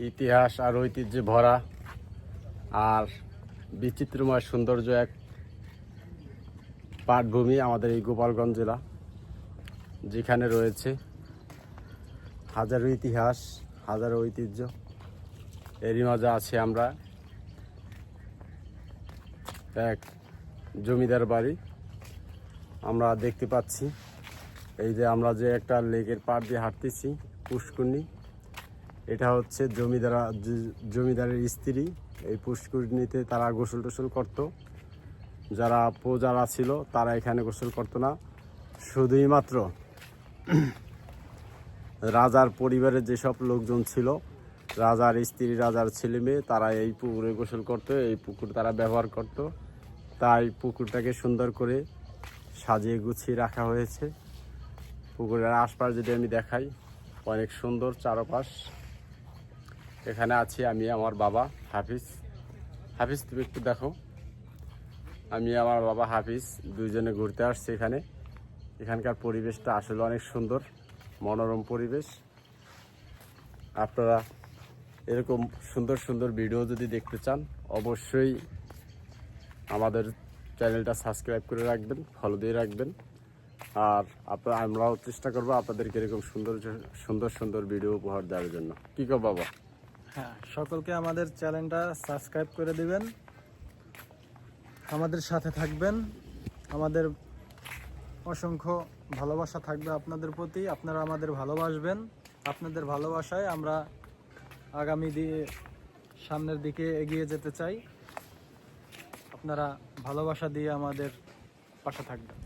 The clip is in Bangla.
ইতিহাস আর ঐতিহ্যে ভরা আর বিচিত্রময় সৌন্দর্য এক পাটভূমি আমাদের এই গোপালগঞ্জ জেলা, যেখানে রয়েছে হাজারো ইতিহাস, হাজারো ঐতিহ্য। এরই মাঝে আছি আমরা এক জমিদার বাড়ি। আমরা দেখতে পাচ্ছি এই যে আমরা যে একটা লেকের পাড় দিয়ে হাঁটতেছি, পুষ্করণী। এটা হচ্ছে জমিদারের স্ত্রী। এই পুষ্করণীতে তারা গোসল টোসল করতো। যারা প্রজারা ছিল তারা এখানে গোসল করতো না, শুধুই মাত্র রাজার পরিবারের যেসব লোকজন ছিল, রাজার স্ত্রী, রাজার ছেলে মেয়ে, তারা এই পুকুরে গোসল করতো, এই পুকুর তারা ব্যবহার করত। তাই পুকুরটাকে সুন্দর করে সাজিয়ে গুছিয়ে রাখা হয়েছে। পুকুরের আশপাশ যদি আমি দেখাই, অনেক সুন্দর চারপাশ। এখানে আছি আমি, আমার বাবা হাফিজ। হাফিজ, তুমি একটু দেখো। আমি আমার বাবা হাফিজ দুইজনে ঘুরতে আসছি এখানে। এখানকার পরিবেশটা আসলে অনেক সুন্দর, মনোরম পরিবেশ। আপনারা এরকম সুন্দর সুন্দর ভিডিও যদি দেখতে চান, অবশ্যই আমাদের চ্যানেলটা সাবস্ক্রাইব করে রাখবেন, ফলো দিয়ে রাখবেন। আর আমরাও চেষ্টা করবো আপনাদেরকে এরকম সুন্দর সুন্দর ভিডিও উপহার দেওয়ার জন্য। কি কো বাবা? হ্যাঁ, সকলকে আমাদের চ্যানেলটা সাবস্ক্রাইব করে দিবেন, আমাদের সাথে থাকবেন। আমাদের অসংখ্য ভালোবাসা থাকবে আপনাদের প্রতি, আপনারা আমাদের ভালোবাসবেন। আপনাদের ভালোবাসায় আমরা সামনের দিকে এগিয়ে যেতে চাই। আপনারা ভালোবাসা দিয়ে আমাদের পাশে থাকবেন।